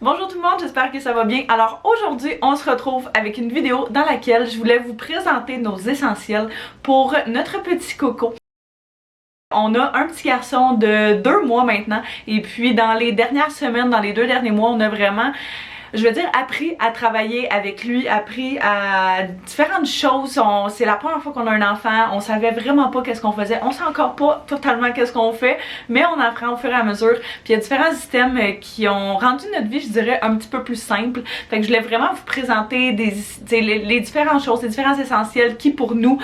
Bonjour tout le monde, j'espère que ça va bien. Alors aujourd'hui, on se retrouve avec une vidéo dans laquelle je voulais vous présenter nos essentiels pour notre petit coco. On a un petit garçon de 2 mois maintenant et puis dans les dernières semaines, dans les 2 derniers mois, on a vraiment, je veux dire, appris à travailler avec lui, appris à différentes choses. C'est la première fois qu'on a un enfant, on savait vraiment pas qu'est-ce qu'on faisait, on sait encore pas totalement qu'est-ce qu'on fait, mais on apprend au fur et à mesure. Puis il y a différents systèmes qui ont rendu notre vie, je dirais, un petit peu plus simple. Fait que je voulais vraiment vous présenter les différentes choses, les différents essentiels qui pour nous,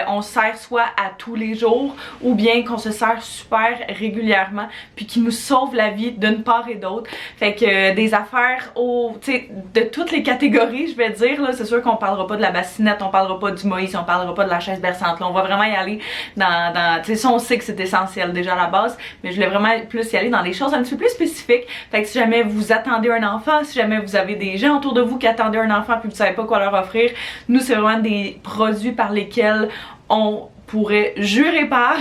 on se sert soit à tous les jours ou bien qu'on se sert super régulièrement puis qui nous sauvent la vie d'une part et d'autre. Fait que des affaires de toutes les catégories, je vais dire, là, c'est sûr qu'on parlera pas de la bassinette, on parlera pas du Moïse, on parlera pas de la chaise berçante, là, on va vraiment y aller dans tu sais, ça on sait que c'est essentiel déjà à la base, mais je voulais vraiment plus y aller dans des choses un petit peu plus spécifiques. Fait que si jamais vous attendez un enfant, si jamais vous avez des gens autour de vous qui attendent un enfant puis vous savez pas quoi leur offrir, nous c'est vraiment des produits par lesquels on pourrait jurer par.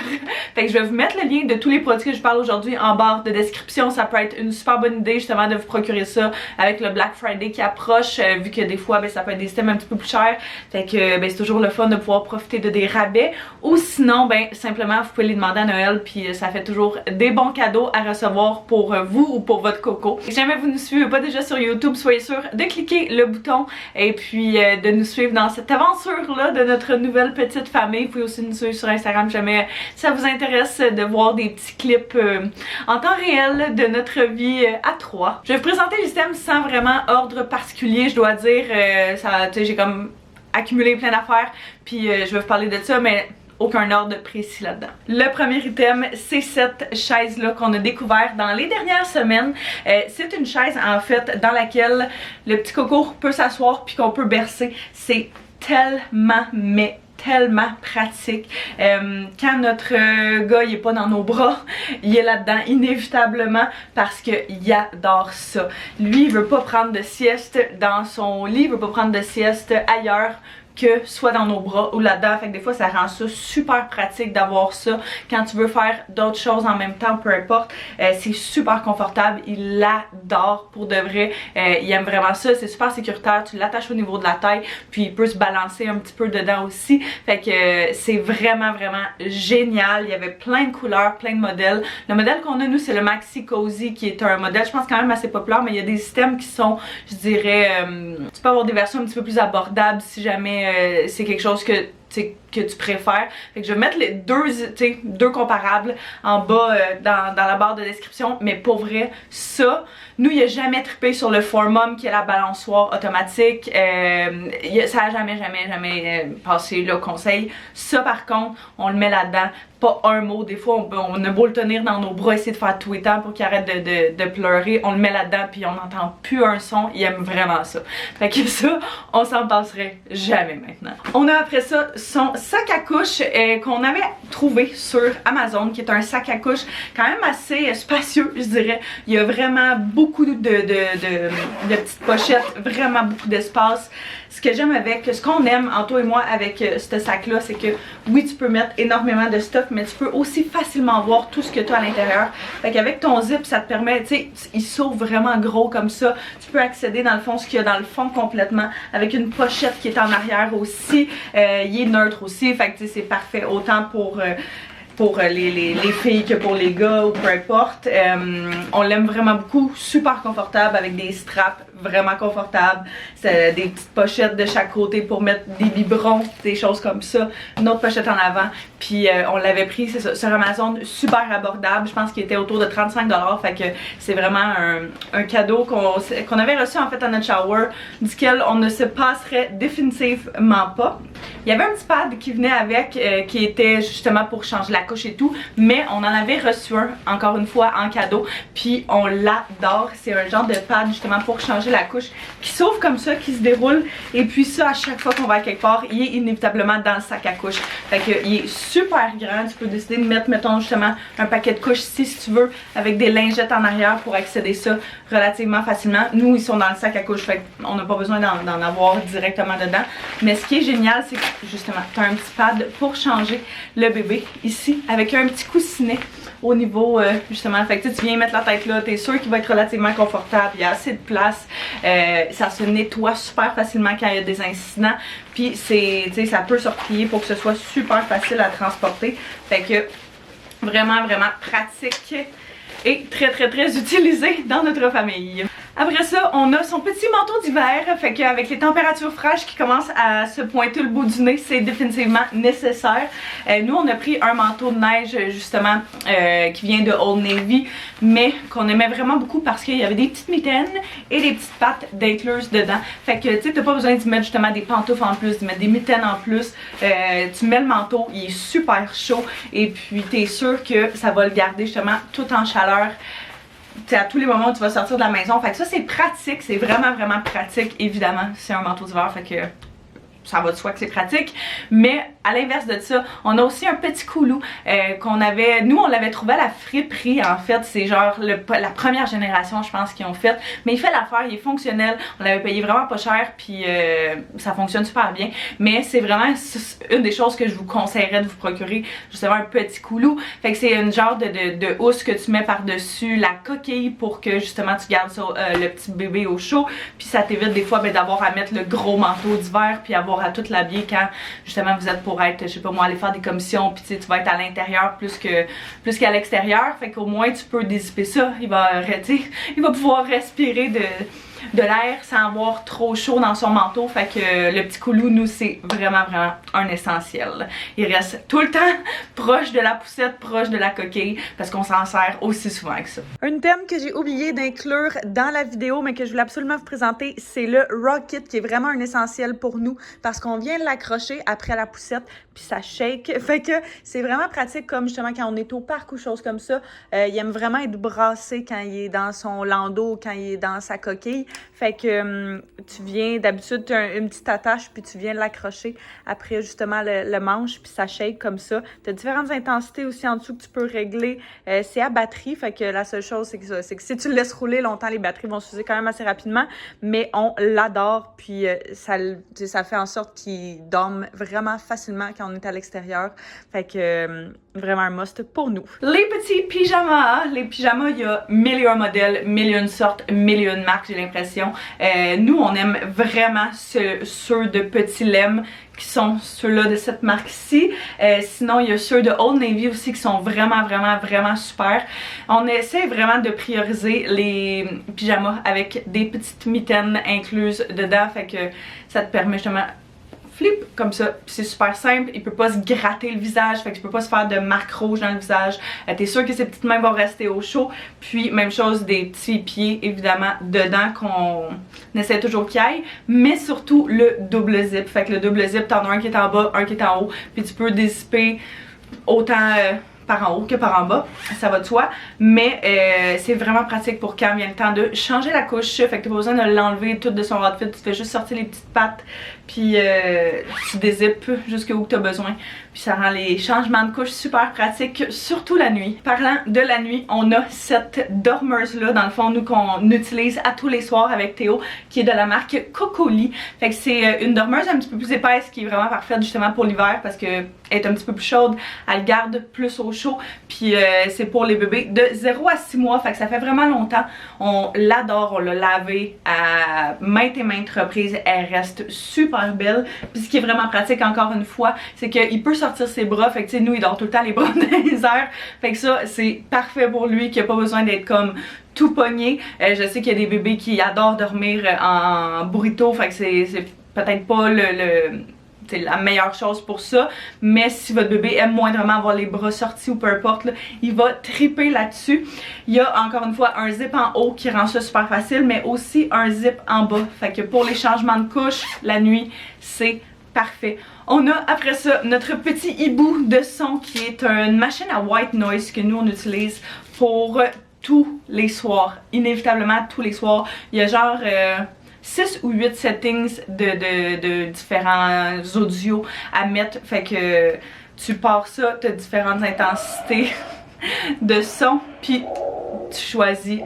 Fait que je vais vous mettre le lien de tous les produits que je parle aujourd'hui en barre de description. Ça peut être une super bonne idée justement de vous procurer ça avec le Black Friday qui approche, vu que des fois ça peut être des systèmes un petit peu plus chers. Fait que c'est toujours le fun de pouvoir profiter de des rabais. Ou sinon simplement vous pouvez les demander à Noël puis ça fait toujours des bons cadeaux à recevoir pour vous ou pour votre coco. Si jamais vous ne nous suivez pas déjà sur YouTube, soyez sûr de cliquer le bouton et puis de nous suivre dans cette aventure là de notre nouvelle petite famille. Vous pouvez aussi nous suivre sur Instagram, jamais ça vous intéresse de voir des petits clips en temps réel de notre vie à 3. Je vais vous présenter le système sans vraiment ordre particulier, je dois dire. J'ai comme accumulé plein d'affaires, puis je vais vous parler de ça, mais aucun ordre précis là-dedans. Le premier item, c'est cette chaise-là qu'on a découvert dans les dernières semaines. C'est une chaise en fait dans laquelle le petit coco peut s'asseoir puis qu'on peut bercer. C'est tellement pratique. Quand notre gars il est pas dans nos bras, il est là-dedans inévitablement parce qu'il adore ça. Lui il veut pas prendre de sieste dans son lit, il veut pas prendre de sieste ailleurs que soit dans nos bras ou là-dedans. Fait que des fois ça rend ça super pratique d'avoir ça quand tu veux faire d'autres choses en même temps, peu importe. C'est super confortable, il l'adore pour de vrai. Il aime vraiment ça, c'est super sécuritaire, tu l'attaches au niveau de la taille puis il peut se balancer un petit peu dedans aussi. Fait que c'est vraiment génial. Il y avait plein de couleurs, plein de modèles. Le modèle qu'on a nous c'est le Maxi Cozy qui est un modèle je pense quand même assez populaire, mais il y a des systèmes qui sont, je dirais, tu peux avoir des versions un petit peu plus abordables si jamais c'est quelque chose que tu préfères. Fait que je vais mettre les deux comparables en bas dans la barre de description, mais pour vrai, ça, nous il a jamais trippé sur le Formum qui est la balançoire automatique. Ça a jamais passé le conseil. Ça par contre, on le met là-dedans, pas un mot. Des fois on a beau le tenir dans nos bras, essayer de faire tout et temps pour qu'il arrête de pleurer, on le met là-dedans puis on n'entend plus un son. Il aime vraiment ça. Fait que ça, on s'en passerait jamais maintenant. On a après ça son sac à couche qu'on avait trouvé sur Amazon, qui est un sac à couche quand même assez spacieux, je dirais. Il y a vraiment beaucoup de petites pochettes, vraiment beaucoup d'espace. Ce que j'aime ce qu'on aime, Anto et moi, avec ce sac-là, c'est que oui, tu peux mettre énormément de stuff, mais tu peux aussi facilement voir tout ce que tu as à l'intérieur. Fait qu'avec ton zip, ça te permet, tu sais, il s'ouvre vraiment gros comme ça. Tu peux accéder dans le fond, ce qu'il y a dans le fond complètement, avec une pochette qui est en arrière aussi. Il est neutre aussi, fait que c'est parfait autant pour les filles que pour les gars ou peu importe. On l'aime vraiment beaucoup, super confortable avec des straps vraiment confortables, des petites pochettes de chaque côté pour mettre des biberons, des choses comme ça, une autre pochette en avant, puis on l'avait pris sur Amazon, super abordable, je pense qu'il était autour de 35$, fait que c'est vraiment un cadeau qu'on avait reçu en fait à notre shower, duquel on ne se passerait définitivement pas. Il y avait un petit pad qui venait avec, qui était justement pour changer la couche et tout, mais on en avait reçu un, encore une fois, en cadeau, puis on l'adore. C'est un genre de pad justement pour changer la couche qui s'ouvre comme ça, qui se déroule, et puis ça, à chaque fois qu'on va à quelque part, il est inévitablement dans le sac à couche. Fait que il est super grand, tu peux décider de mettre, mettons, justement un paquet de couches ici si tu veux, avec des lingettes en arrière pour accéder ça relativement facilement. Nous, ils sont dans le sac à couche, fait qu'on n'a pas besoin d'en avoir directement dedans. Mais ce qui est génial, c'est que justement, tu as un petit pad pour changer le bébé ici, avec un petit coussinet au niveau justement, fait que tu viens mettre la tête là, t'es sûr qu'il va être relativement confortable, il y a assez de place, ça se nettoie super facilement quand il y a des incidents, puis c'est, ça peut se replier pour que ce soit super facile à transporter, fait que vraiment pratique et très utilisé dans notre famille. Après ça, on a son petit manteau d'hiver, fait qu'avec les températures fraîches qui commencent à se pointer le bout du nez, c'est définitivement nécessaire. Nous, on a pris un manteau de neige justement qui vient de Old Navy, mais qu'on aimait vraiment beaucoup parce qu'il y avait des petites mitaines et des petites pattes d'incluse dedans. Fait que tu sais, t'as pas besoin d'y mettre justement des pantoufles en plus, d'y mettre des mitaines en plus. Tu mets le manteau, il est super chaud et puis t'es sûr que ça va le garder justement tout en chaleur. T'sais, à tous les moments où tu vas sortir de la maison. Fait que ça c'est pratique, c'est vraiment pratique. Évidemment, c'est un manteau d'hiver, fait que ça va de soi que c'est pratique. Mais à l'inverse de ça, on a aussi un petit coulou qu'on avait, nous on l'avait trouvé à la friperie en fait. C'est genre la première génération je pense qu'ils ont fait. Mais il fait l'affaire, il est fonctionnel. On l'avait payé vraiment pas cher puis ça fonctionne super bien. Mais c'est vraiment une des choses que je vous conseillerais de vous procurer, justement un petit coulou. Fait que c'est une genre de housse que tu mets par-dessus la coquille pour que justement tu gardes ça, le petit bébé au chaud. Puis ça t'évite des fois d'avoir à mettre le gros manteau d'hiver puis avoir à tout l'habiller quand justement vous êtes pour être, je sais pas moi, aller faire des commissions puis tu vas être à l'intérieur plus qu'à l'extérieur. Fait qu'au moins tu peux dézipper ça, il va pouvoir respirer de l'air sans avoir trop chaud dans son manteau. Fait que le petit coulou, nous, c'est vraiment un essentiel. Il reste tout le temps proche de la poussette, proche de la coquille, parce qu'on s'en sert aussi souvent que ça. Un thème que j'ai oublié d'inclure dans la vidéo, mais que je voulais absolument vous présenter, c'est le Rockit, qui est vraiment un essentiel pour nous, parce qu'on vient l'accrocher après la poussette, puis ça shake. Fait que c'est vraiment pratique, comme justement quand on est au parc ou choses comme ça. Il aime vraiment être brassé quand il est dans son landau, quand il est dans sa coquille. Fait que tu viens, d'habitude tu as une petite attache puis tu viens l'accrocher après justement le manche puis ça shake comme ça. Tu as différentes intensités aussi en dessous que tu peux régler. C'est à batterie, fait que la seule chose c'est que si tu le laisses rouler longtemps, les batteries vont s'user quand même assez rapidement, mais on l'adore puis ça fait en sorte qu'il dorme vraiment facilement quand on est à l'extérieur. Fait que vraiment un must pour nous. Les petits pyjamas, il y a mille et un modèles, mille et une sortes, mille et une marques, j'ai l'impression. Nous on aime vraiment ceux de Petit Lem qui sont ceux-là de cette marque-ci. Sinon, il y a ceux de Old Navy aussi qui sont vraiment super. On essaie vraiment de prioriser les pyjamas avec des petites mitaines incluses dedans, fait que ça te permet justement flip comme ça, c'est super simple, il peut pas se gratter le visage, fait que tu peux pas se faire de marques rouges dans le visage. T'es sûr que ces petites mains vont rester au chaud, puis même chose des petits pieds évidemment dedans qu'on essaie toujours qu'il y aille, mais surtout le double zip. Fait que le double zip, t'en as un qui est en bas, un qui est en haut, puis tu peux dézipper autant par en haut que par en bas, ça va de soi, mais c'est vraiment pratique pour quand vient le temps de changer la couche. Fait que t'as pas besoin de l'enlever tout de son outfit, tu fais juste sortir les petites pattes puis tu dézippes jusqu'où que t'as besoin, puis ça rend les changements de couche super pratiques, surtout la nuit. Parlant de la nuit, on a cette dormeuse là dans le fond, nous qu'on utilise à tous les soirs avec Théo, qui est de la marque Cocoli. Fait que c'est une dormeuse un petit peu plus épaisse qui est vraiment parfaite justement pour l'hiver parce que elle est un petit peu plus chaude, elle garde plus au chaud, puis c'est pour les bébés de 0 à 6 mois, fait que ça fait vraiment longtemps. On l'adore, on l'a lavé à maintes et maintes reprises, elle reste super belle. Puis ce qui est vraiment pratique encore une fois, c'est qu'il peut sortir ses bras, fait que tu sais, nous il dort tout le temps les bras dans les airs, fait que ça c'est parfait pour lui, qui a pas besoin d'être comme tout pogné. Je sais qu'il y a des bébés qui adorent dormir en burrito, fait que c'est peut-être pas c'est la meilleure chose pour ça, mais si votre bébé aime moindrement avoir les bras sortis ou peu importe, là, il va triper là-dessus. Il y a encore une fois un zip en haut qui rend ça super facile, mais aussi un zip en bas. Fait que pour les changements de couche, la nuit, c'est parfait. On a après ça notre petit hibou de son qui est une machine à white noise que nous on utilise pour tous les soirs, inévitablement tous les soirs. Il y a genre 6 ou 8 settings de différents audios à mettre, fait que tu pars ça, tu as différentes intensités de son, puis tu choisis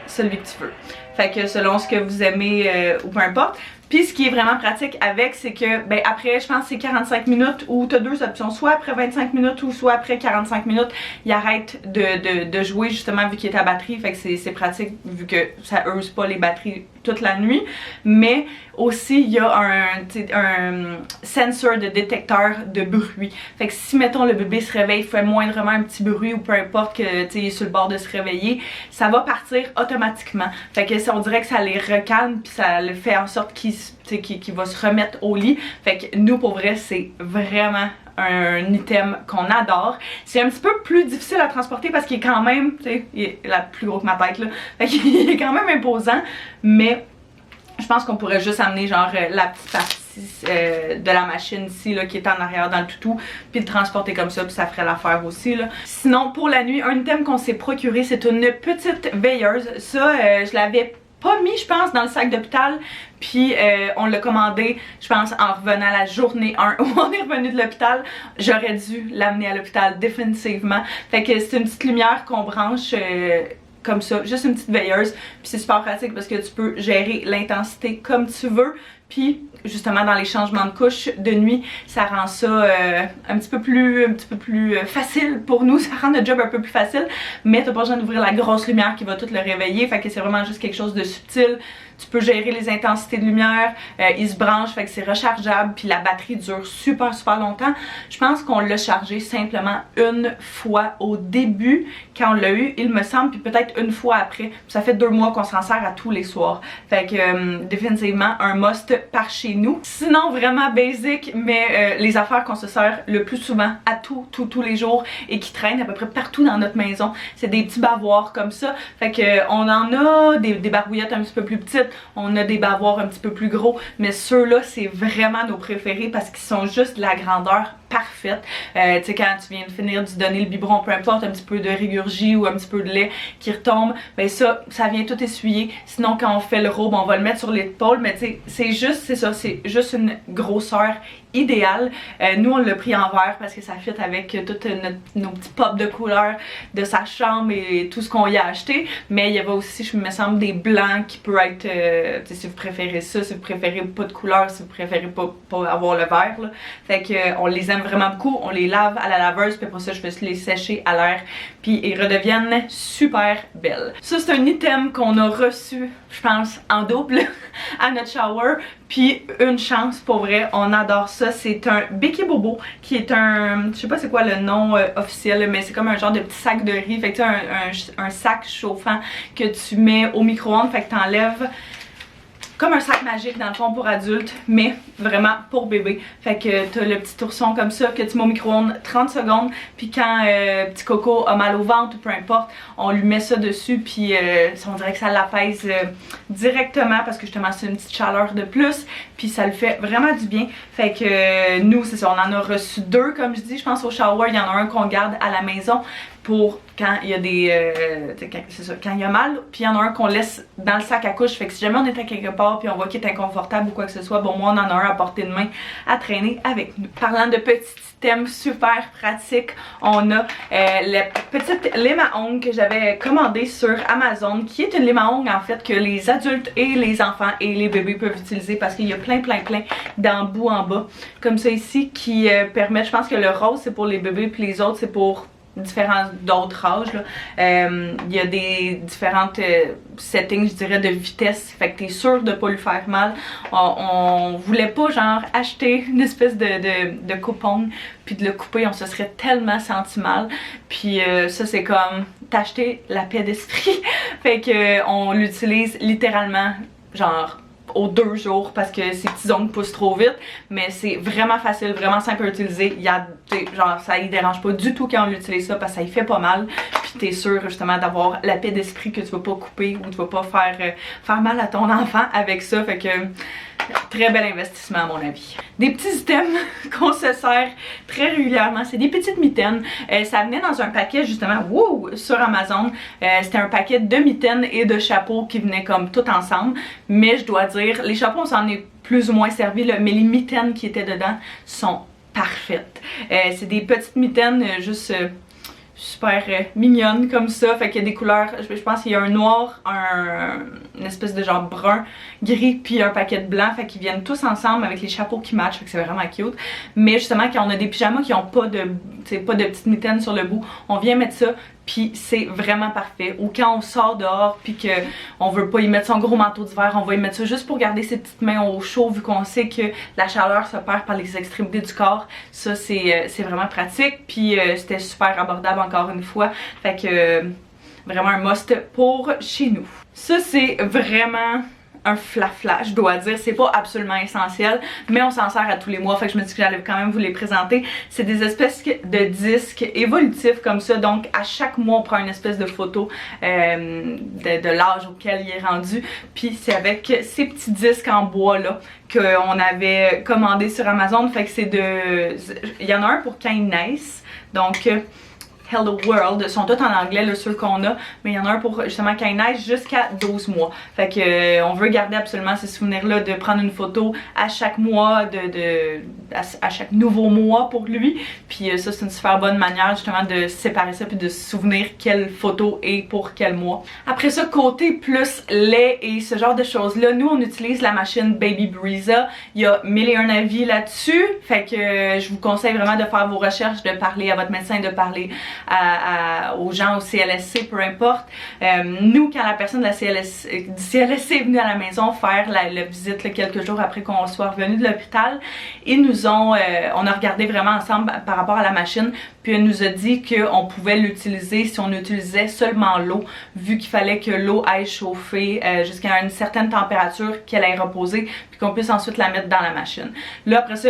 celui que tu veux. Fait que selon ce que vous aimez ou peu importe. Puis ce qui est vraiment pratique avec, c'est que ben après, je pense que c'est 45 minutes ou tu as deux options, soit après 25 minutes ou soit après 45 minutes, il arrête de jouer justement vu qu'il est à batterie. Fait que c'est pratique vu que ça use pas les batteries toute la nuit. Mais aussi, il y a un sensor de détecteur de bruit. Fait que si, mettons, le bébé se réveille, fait moindrement un petit bruit ou peu importe que il est sur le bord de se réveiller, ça va partir automatiquement. Fait que on dirait que ça les recalme puis ça le fait en sorte qu'il va se remettre au lit. Fait que nous, pour vrai, c'est vraiment un item qu'on adore. C'est un petit peu plus difficile à transporter parce qu'il est quand même, tu sais, il est la plus gros que ma tête là. Fait qu'il est quand même imposant, mais je pense qu'on pourrait juste amener genre la petite partie de la machine ici là qui est en arrière dans le toutou puis le transporter comme ça puis ça ferait l'affaire aussi là. Sinon pour la nuit, un item qu'on s'est procuré, c'est une petite veilleuse. Ça je l'avais pas mis je pense dans le sac d'hôpital puis on l'a commandé je pense en revenant à la journée 1 où on est revenu de l'hôpital. J'aurais dû l'amener à l'hôpital définitivement. Fait que c'est une petite lumière qu'on branche comme ça, juste une petite veilleuse, puis c'est super pratique parce que tu peux gérer l'intensité comme tu veux, puis justement dans les changements de couche de nuit, ça rend ça un petit peu plus facile pour nous, ça rend notre job un peu plus facile, mais t'as pas besoin d'ouvrir la grosse lumière qui va tout le réveiller, fait que c'est vraiment juste quelque chose de subtil. Tu peux gérer les intensités de lumière, il se branche, fait que c'est rechargeable, puis la batterie dure super longtemps. Je pense qu'on l'a chargé simplement une fois au début quand on l'a eu, il me semble, puis peut-être une fois après. Ça fait 2 mois qu'on s'en sert à tous les soirs. Fait que définitivement un must par chez nous. Sinon vraiment basic, mais les affaires qu'on se sert le plus souvent à tous les jours et qui traînent à peu près partout dans notre maison, c'est des petits bavoirs comme ça. Fait que on en a des barbouillettes un petit peu plus petites. On a des bavoirs un petit peu plus gros, mais ceux-là, c'est vraiment nos préférés parce qu'ils sont juste de la grandeur parfaite. Tu sais, quand tu viens de finir de donner le biberon, peu importe, un petit peu de régurgie ou un petit peu de lait qui retombe, ben ça vient tout essuyer. Sinon, quand on fait le robe, on va le mettre sur l'épaule, mais tu sais, c'est juste une grosseur idéale. Nous, on l'a pris en verre parce que ça fit avec toutes nos petits pops de couleurs de sa chambre et tout ce qu'on y a acheté. Mais il y avait aussi, je me semble, des blancs qui peuvent être, si vous préférez ça, si vous préférez pas de couleur, si vous préférez pas avoir le vert, là. Fait que on les aime vraiment beaucoup, on les lave à la laveuse, puis après ça, je vais les sécher à l'air, puis ils redeviennent super belles. Ça, c'est un item qu'on a reçu, je pense, en double à notre shower. Puis une chance, pour vrai, on adore ça. C'est un Béquet Bobo qui est un, je sais pas c'est quoi le nom officiel, mais c'est comme un genre de petit sac de riz. Fait que tu as un sac chauffant que tu mets au micro-ondes, fait que t'enlèves comme un sac magique dans le fond pour adultes, mais vraiment pour bébé. Fait que t'as le petit ourson comme ça que tu mets au micro-ondes 30 secondes, puis quand petit coco a mal au ventre ou peu importe, on lui met ça dessus, puis on dirait que ça l'apaise directement parce que justement c'est une petite chaleur de plus, puis ça le fait vraiment du bien. Fait que nous, c'est ça, on en a reçu 2 comme je dis, je pense au shower, il y en a un qu'on garde à la maison pour quand il y a des c'est ça, quand il y a mal, puis il y en a un qu'on laisse dans le sac à couche. Fait que si jamais on est à quelque part puis on voit qu'il est inconfortable ou quoi que ce soit, bon moi on en a un à portée de main à traîner avec nous. Parlant de petits items super pratiques, on a la petite lime à ongles que j'avais commandée sur Amazon, qui est une lime à ongles en fait que les adultes et les enfants et les bébés peuvent utiliser parce qu'il y a plein d'embouts en bas comme ça ici qui permettent, je pense que le rose c'est pour les bébés puis les autres c'est pour différents d'autres âges là. Il y a des différentes settings je dirais de vitesse, fait que t'es sûr de pas lui faire mal. On voulait pas genre acheter une espèce de coupon puis de le couper, on se serait tellement senti mal, puis ça c'est comme t'acheter la paix d'esprit. Fait que on l'utilise littéralement genre aux 2 jours parce que ces petits ongles poussent trop vite, mais c'est vraiment facile, vraiment simple à utiliser. Il y a, genre ça y dérange pas du tout quand on utilise ça parce que ça y fait pas mal, puis t'es sûr justement d'avoir la paix d'esprit que tu vas pas couper ou tu vas pas faire mal à ton enfant avec ça. Fait que très bel investissement à mon avis. Des petits items qu'on se sert très régulièrement, c'est des petites mitaines. Ça venait dans un paquet justement sur Amazon. C'était un paquet de mitaines et de chapeaux qui venaient comme tout ensemble. Mais je dois dire, les chapeaux on s'en est plus ou moins servi là, mais les mitaines qui étaient dedans sont parfaites. C'est des petites mitaines juste super mignonne comme ça, fait qu'il y a des couleurs, je pense qu'il y a un noir, une espèce de genre brun, gris, puis un paquet de blanc, fait qu'ils viennent tous ensemble avec les chapeaux qui matchent, fait que c'est vraiment cute. Mais justement quand on a des pyjamas qui ont pas de petites mitaines sur le bout, on vient mettre ça, puis c'est vraiment parfait. Ou quand on sort dehors puis que on veut pas y mettre son gros manteau d'hiver, on va y mettre ça juste pour garder ses petites mains au chaud vu qu'on sait que la chaleur se perd par les extrémités du corps. Ça c'est vraiment pratique, puis c'était super abordable encore une fois. Fait que vraiment un must pour chez nous. Ça c'est vraiment un flafla, je dois dire, c'est pas absolument essentiel, mais on s'en sert à tous les mois, fait que je me dis que j'allais quand même vous les présenter. C'est des espèces de disques évolutifs comme ça, donc à chaque mois on prend une espèce de photo de l'âge auquel il est rendu, puis c'est avec ces petits disques en bois là qu'on avait commandé sur Amazon, fait que c'est il y en a un pour Kind Nice, donc Hello World, sont tous en anglais là, ceux qu'on a, mais il y en a un pour justement Kind Nice jusqu'à 12 mois. Fait que on veut garder absolument ces souvenirs là de prendre une photo à chaque mois, à chaque nouveau mois pour lui. Puis ça c'est une super bonne manière justement de séparer ça puis de se souvenir quelle photo est pour quel mois. Après ça, côté plus lait et ce genre de choses là, nous on utilise la machine Baby Breeza. Il y a 1001 avis là-dessus, fait que je vous conseille vraiment de faire vos recherches, de parler à votre médecin, de parler aux gens au CLSC, peu importe. Nous, quand la personne de la du CLSC est venue à la maison faire la visite là, quelques jours après qu'on soit revenu de l'hôpital, ils nous ont, on a regardé vraiment ensemble par rapport à la machine, puis elle nous a dit qu'on pouvait l'utiliser si on utilisait seulement l'eau, vu qu'il fallait que l'eau aille chauffer jusqu'à une certaine température, qu'elle aille reposer, puis qu'on puisse ensuite la mettre dans la machine. Là, après ça,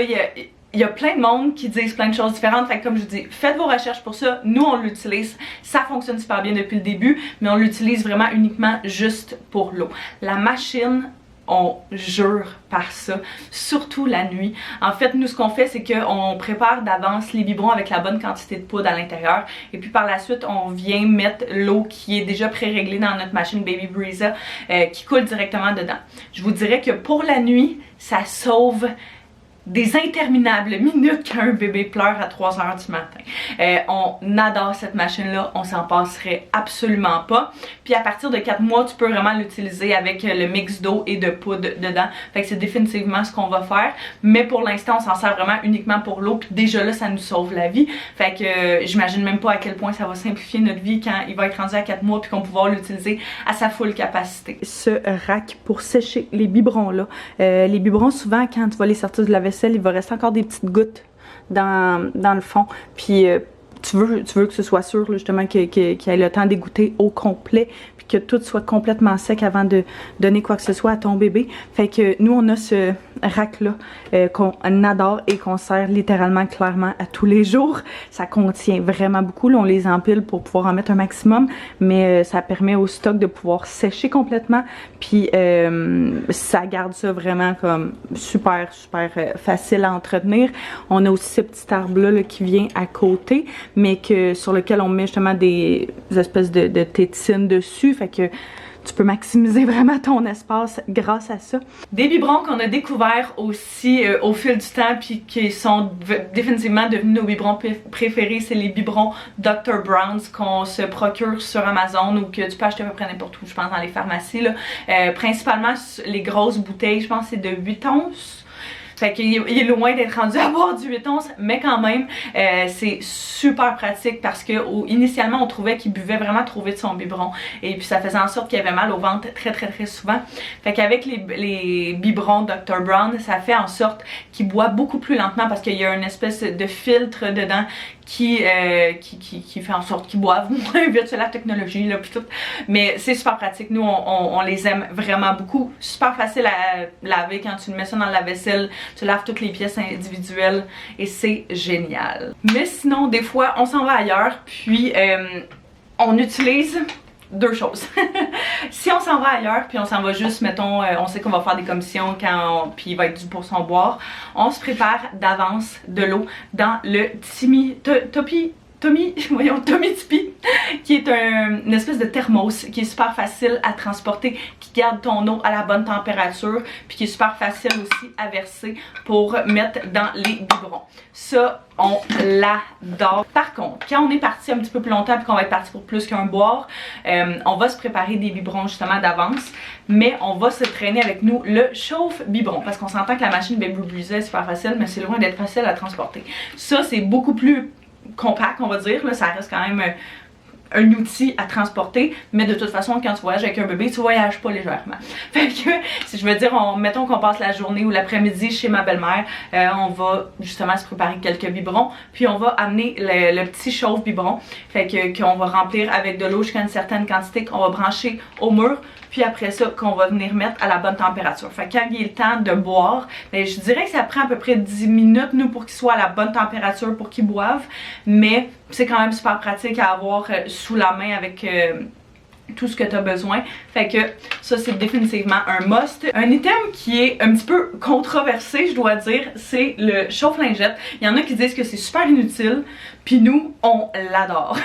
il y a plein de monde qui disent plein de choses différentes, fait que comme je vous dis, faites vos recherches pour ça. Nous on l'utilise, ça fonctionne super bien depuis le début, mais on l'utilise vraiment uniquement juste pour l'eau. La machine, on jure par ça, surtout la nuit. En fait, nous ce qu'on fait, c'est qu'on prépare d'avance les biberons avec la bonne quantité de poudre à l'intérieur, et puis par la suite on vient mettre l'eau qui est déjà pré-réglée dans notre machine Baby Breeza qui coule directement dedans. Je vous dirais que pour la nuit, ça sauve des interminables minutes qu'un bébé pleure à 3 h du matin. On adore cette machine-là, on s'en passerait absolument pas. Puis à partir de 4 mois, tu peux vraiment l'utiliser avec le mix d'eau et de poudre dedans. Fait que c'est définitivement ce qu'on va faire. Mais pour l'instant, on s'en sert vraiment uniquement pour l'eau. Puis déjà là, ça nous sauve la vie. Fait que j'imagine même pas à quel point ça va simplifier notre vie quand il va être rendu à 4 mois puis qu'on va pouvoir l'utiliser à sa full capacité. Ce rack pour sécher les biberons-là. Les biberons, souvent, quand tu vas les sortir de la vaisselle, il va rester encore des petites gouttes dans le fond, puis tu veux que ce soit sûr là, justement qu'il ait le temps d'égoutter au complet, puis que tout soit complètement sec avant de donner quoi que ce soit à ton bébé. Fait que nous on a ce rack là qu'on adore et qu'on sert littéralement clairement à tous les jours. Ça contient vraiment beaucoup, là, on les empile pour pouvoir en mettre un maximum, mais ça permet au stock de pouvoir sécher complètement, puis ça garde ça vraiment comme super facile à entretenir. On a aussi ce petit arbre là qui vient à côté, mais sur lequel on met justement des espèces de tétines dessus, fait que tu peux maximiser vraiment ton espace grâce à ça. Des biberons qu'on a découverts aussi au fil du temps puis qui sont définitivement devenus nos biberons préférés, c'est les biberons Dr. Brown's qu'on se procure sur Amazon ou que tu peux acheter à peu près n'importe où, je pense dans les pharmacies là. Principalement les grosses bouteilles, je pense que c'est de 8 onces. Fait qu'il est loin d'être rendu à boire du 8 onces, mais quand même, c'est super pratique parce que initialement on trouvait qu'il buvait vraiment trop vite son biberon et puis ça faisait en sorte qu'il avait mal au ventre très souvent. Fait qu'avec les biberons Dr. Brown, ça fait en sorte qu'il boit beaucoup plus lentement parce qu'il y a une espèce de filtre dedans qui fait en sorte qu'ils boivent moins vite. C'est la technologie là puis tout, mais c'est super pratique. Nous on les aime vraiment beaucoup. Super facile à laver quand tu mets ça dans la vaisselle. Tu laves toutes les pièces individuelles et c'est génial. Mais sinon, des fois, on s'en va ailleurs, puis on utilise deux choses. Si on s'en va ailleurs, puis on s'en va juste, mettons, on sait qu'on va faire des commissions puis il va être dû pour son boire, on se prépare d'avance de l'eau dans le Tommy Tipeee, qui est une espèce de thermos qui est super facile à transporter, qui garde ton eau à la bonne température, puis qui est super facile aussi à verser pour mettre dans les biberons. Ça, on l'adore. Par contre, quand on est parti un petit peu plus longtemps et qu'on va être parti pour plus qu'un boire, on va se préparer des biberons justement d'avance, mais on va se traîner avec nous le chauffe-biberon, parce qu'on s'entend que la machine Baby Breezer est super facile, mais c'est loin d'être facile à transporter. Ça, c'est beaucoup plus compact, on va dire, là, ça reste quand même un outil à transporter, mais de toute façon, quand tu voyages avec un bébé, tu voyages pas légèrement. Fait que, si je veux dire, mettons qu'on passe la journée ou l'après-midi chez ma belle-mère, on va justement se préparer quelques biberons, puis on va amener le petit chauffe-biberon, fait que qu'on va remplir avec de l'eau jusqu'à une certaine quantité qu'on va brancher au mur, puis après ça, qu'on va venir mettre à la bonne température. Fait que quand il est le temps de boire, ben, je dirais que ça prend à peu près 10 minutes, nous, pour qu'il soit à la bonne température pour qu'il boive, mais c'est quand même super pratique à avoir sous la main avec tout ce que tu as besoin. Fait que ça, c'est définitivement un must. Un item qui est un petit peu controversé, je dois dire, c'est le chauffe-lingette. Il y en a qui disent que c'est super inutile, puis nous, on l'adore.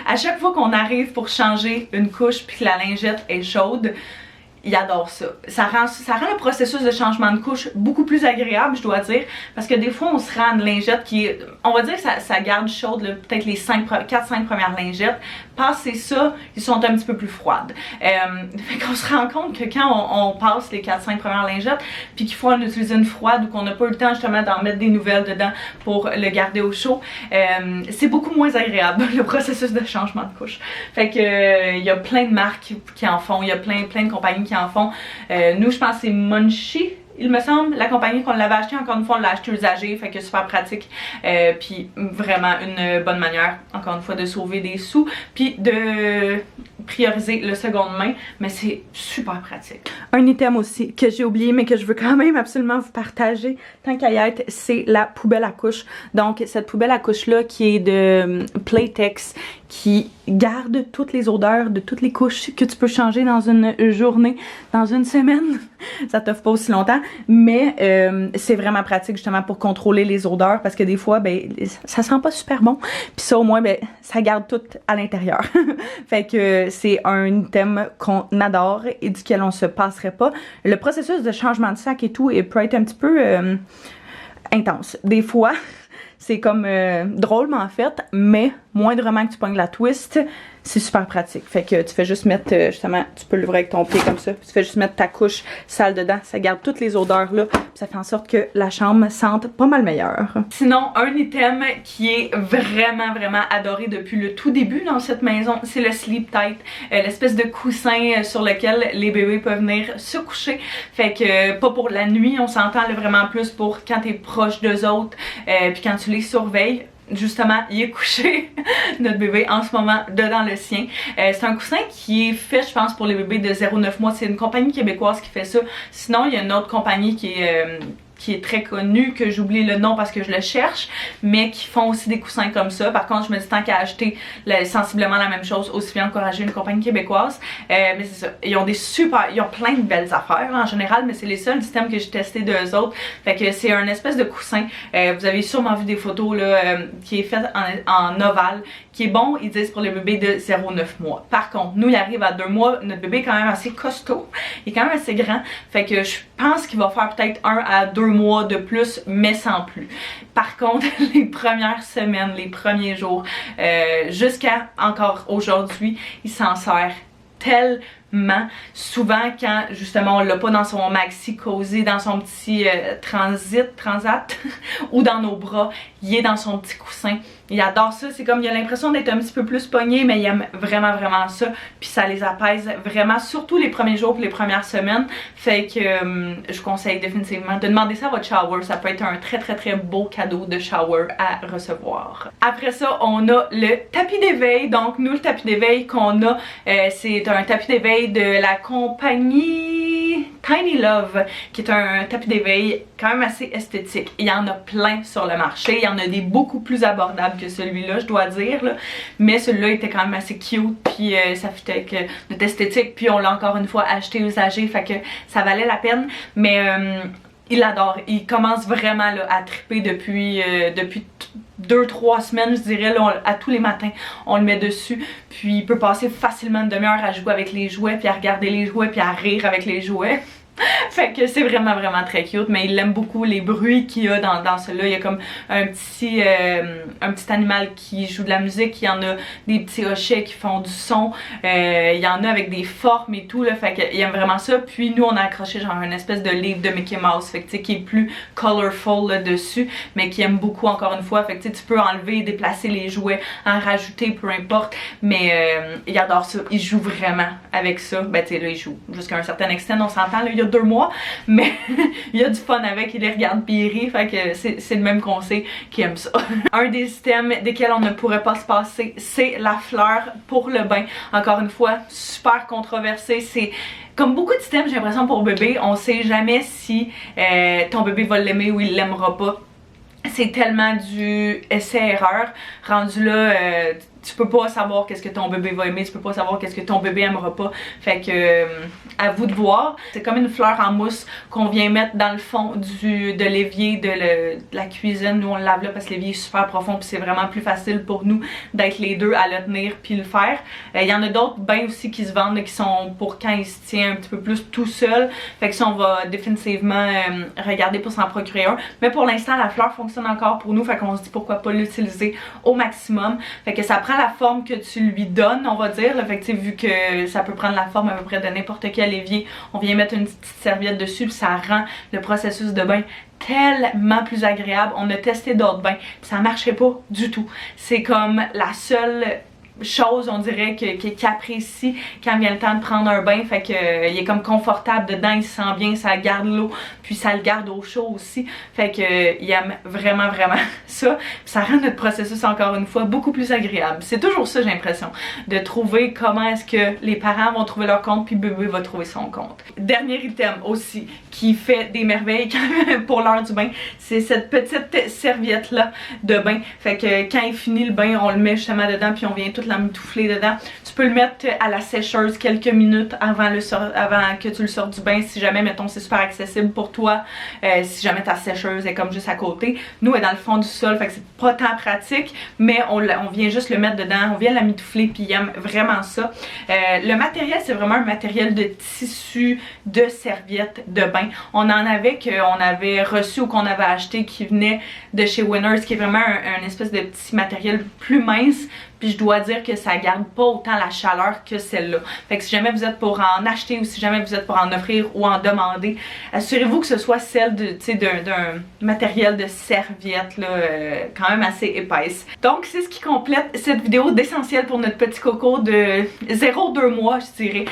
À chaque fois qu'on arrive pour changer une couche puis que la lingette est chaude, il adore ça. Ça rend le processus de changement de couche beaucoup plus agréable, je dois dire, parce que des fois on se rend une lingette qui est, on va dire que ça garde chaude peut-être les 4-5 premières lingettes. Passer ça, ils sont un petit peu plus froides. Fait qu'on se rend compte que quand on passe les 4-5 premières lingettes, puis qu'il faut en utiliser une froide ou qu'on n'a pas eu le temps justement d'en mettre des nouvelles dedans pour le garder au chaud, c'est beaucoup moins agréable le processus de changement de couche. Fait que il y a plein de marques qui en font, il y a plein de compagnies qui en font. Nous, je pense que c'est Munchie, il me semble, la compagnie qu'on l'avait acheté. Encore une fois, on l'a acheté usagé, fait que super pratique, puis vraiment une bonne manière, encore une fois, de sauver des sous, puis de prioriser le seconde main, mais c'est super pratique. Un item aussi que j'ai oublié, mais que je veux quand même absolument vous partager, tant qu'à y être, c'est la poubelle à couches. Donc, cette poubelle à couches-là qui est de Playtex, qui garde toutes les odeurs de toutes les couches que tu peux changer dans une journée, dans une semaine. Ça t'offre pas aussi longtemps, mais c'est vraiment pratique justement pour contrôler les odeurs, parce que des fois, ben, ça sent pas super bon, puis ça au moins, ben, ça garde tout à l'intérieur. Fait que c'est un item qu'on adore et duquel on se passerait pas. Le processus de changement de sac et tout, il peut être un petit peu intense. Des fois, c'est comme drôlement en fait, mais moindrement que tu pognes la twist, c'est super pratique. Fait que tu fais juste mettre, justement, tu peux l'ouvrir avec ton pied comme ça, puis tu fais juste mettre ta couche sale dedans, ça garde toutes les odeurs là, puis ça fait en sorte que la chambre sente pas mal meilleure. Sinon, un item qui est vraiment adoré depuis le tout début dans cette maison, c'est le Sleep Tight, l'espèce de coussin sur lequel les bébés peuvent venir se coucher. Fait que pas pour la nuit, on s'entend vraiment plus pour quand t'es proche d'eux autres, puis quand tu les surveilles. Justement, il est couché, notre bébé, en ce moment, dedans le sien. C'est un coussin qui est fait, je pense, pour les bébés de 0-9 mois. C'est une compagnie québécoise qui fait ça. Sinon, il y a une autre compagnie qui est très connue, que j'oublie le nom parce que je le cherche, mais qui font aussi des coussins comme ça. Par contre, je me dis tant qu'à acheter sensiblement la même chose, aussi bien encourager une compagnie québécoise. Mais c'est ça, ils ont plein de belles affaires en général, mais c'est les seuls systèmes que j'ai testé d'eux autres. Fait que c'est un espèce de coussin. Vous avez sûrement vu des photos là, qui est fait en ovale, qui est bon, ils disent, pour les bébés de 0-9 mois. Par contre, nous, il arrive à 2 mois, notre bébé est quand même assez costaud, il est quand même assez grand, fait que je pense qu'il va faire peut-être 1 à 2 mois de plus, mais sans plus. Par contre, les premières semaines, les premiers jours, jusqu'à encore aujourd'hui, il s'en sert tellement. Souvent quand justement on l'a pas dans son maxi cosy, dans son petit transat ou dans nos bras, il est dans son petit coussin. Il adore ça, c'est comme il a l'impression d'être un petit peu plus pogné, mais il aime vraiment ça, puis ça les apaise vraiment, surtout les premiers jours et les premières semaines. Fait que je conseille définitivement de demander ça à votre shower, ça peut être un très beau cadeau de shower à recevoir. Après ça, on a le tapis d'éveil. Donc nous, le tapis d'éveil qu'on a, c'est un tapis d'éveil de la compagnie Tiny Love, qui est un tapis d'éveil quand même assez esthétique. Il y en a plein sur le marché, il y en a des beaucoup plus abordables que celui-là, je dois dire, là. Mais celui-là était quand même assez cute, puis ça fitait avec notre esthétique, puis on l'a encore une fois acheté usagé, fait que ça valait la peine. Mais il adore, il commence vraiment là, à triper depuis 2-3 semaines, je dirais, là, à tous les matins, on le met dessus, puis il peut passer facilement une demi-heure à jouer avec les jouets, puis à regarder les jouets, puis à rire avec les jouets. Fait que c'est vraiment très cute, mais il aime beaucoup les bruits qu'il y a dans celui-là. Il y a comme un petit animal qui joue de la musique, il y en a des petits hochets qui font du son, il y en a avec des formes et tout là, fait qu'il aime vraiment ça. Puis nous on a accroché genre une espèce de livre de Mickey Mouse, fait que tu sais, qui est plus colorful là dessus, mais qui aime beaucoup encore une fois, fait que tu sais, tu peux enlever, déplacer les jouets, en rajouter, peu importe, mais il adore ça, il joue vraiment avec ça. Ben tu sais là il joue jusqu'à un certain extent, on s'entend là, il y a 2 mois, mais il y a du fun avec, il les regarde pis il rit, fait que c'est le même qu'on sait qu'il aime ça. Un des items desquels on ne pourrait pas se passer, c'est la fleur pour le bain. Encore une fois, super controversé, c'est comme beaucoup d'items, j'ai l'impression pour bébé, on sait jamais si ton bébé va l'aimer ou il l'aimera pas. C'est tellement du essai-erreur, rendu là, tu peux pas savoir qu'est-ce que ton bébé va aimer, tu peux pas savoir qu'est-ce que ton bébé aimera pas, fait que à vous de voir. C'est comme une fleur en mousse qu'on vient mettre dans le fond de l'évier de la cuisine. Nous on le lave là parce que l'évier est super profond puis c'est vraiment plus facile pour nous d'être les deux à le tenir puis le faire. Il y en a d'autres bains aussi qui se vendent là, qui sont pour quand il se tient un petit peu plus tout seul, fait que ça on va définitivement regarder pour s'en procurer un, mais pour l'instant la fleur fonctionne encore pour nous, fait qu'on se dit pourquoi pas l'utiliser au maximum. Fait que ça prend la forme que tu lui donnes, on va dire là, fait que vu que ça peut prendre la forme à peu près de n'importe quel évier, on vient mettre une petite serviette dessus puis ça rend le processus de bain tellement plus agréable. On a testé d'autres bains puis ça marchait pas du tout, c'est comme la seule chose on dirait qu'il apprécie quand vient le temps de prendre un bain, fait que il est comme confortable dedans, il se sent bien, ça garde l'eau puis ça le garde au chaud aussi, fait que il aime vraiment ça, puis ça rend notre processus encore une fois beaucoup plus agréable. C'est toujours ça, j'ai l'impression, de trouver comment est-ce que les parents vont trouver leur compte puis bébé va trouver son compte. Dernier item aussi qui fait des merveilles pour l'heure du bain, c'est cette petite serviette là de bain, fait que quand il finit le bain on le met justement dedans puis on vient tout l'emmitoufler dedans. Tu peux le mettre à la sécheuse quelques minutes avant que tu le sortes du bain, si jamais mettons c'est super accessible pour toi, si jamais ta sécheuse est comme juste à côté. Nous elle est dans le fond du sol, fait que c'est pas tant pratique, mais on vient juste le mettre dedans, on vient l'emmitoufler puis il aime vraiment ça. Le matériel c'est vraiment un matériel de tissu de serviette de bain. On en avait qu'on avait reçu ou qu'on avait acheté qui venait de chez Winners, qui est vraiment un espèce de petit matériel plus mince. Puis je dois dire que ça garde pas autant la chaleur que celle-là. Fait que si jamais vous êtes pour en acheter ou si jamais vous êtes pour en offrir ou en demander, assurez-vous que ce soit celle d'un matériel de serviette là, quand même assez épaisse. Donc c'est ce qui complète cette vidéo d'essentiel pour notre petit coco de 0-2 mois, je dirais.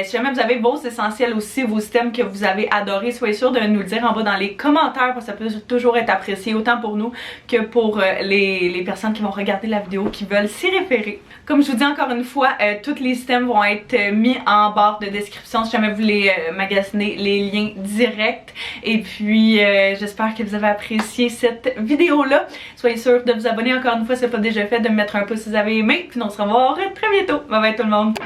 Si jamais vous avez vos essentiels aussi, vos items que vous avez adorés, soyez sûr de nous le dire en bas dans les commentaires parce que ça peut toujours être apprécié autant pour nous que pour les personnes qui vont regarder la vidéo, qui veulent s'y référer. Comme je vous dis encore une fois, tous les items vont être mis en barre de description si jamais vous voulez magasiner, les liens directs. Et puis j'espère que vous avez apprécié cette vidéo là. Soyez sûr de vous abonner encore une fois si ce n'est pas déjà fait, de me mettre un pouce si vous avez aimé. Puis on se revoit très bientôt. Bye bye tout le monde.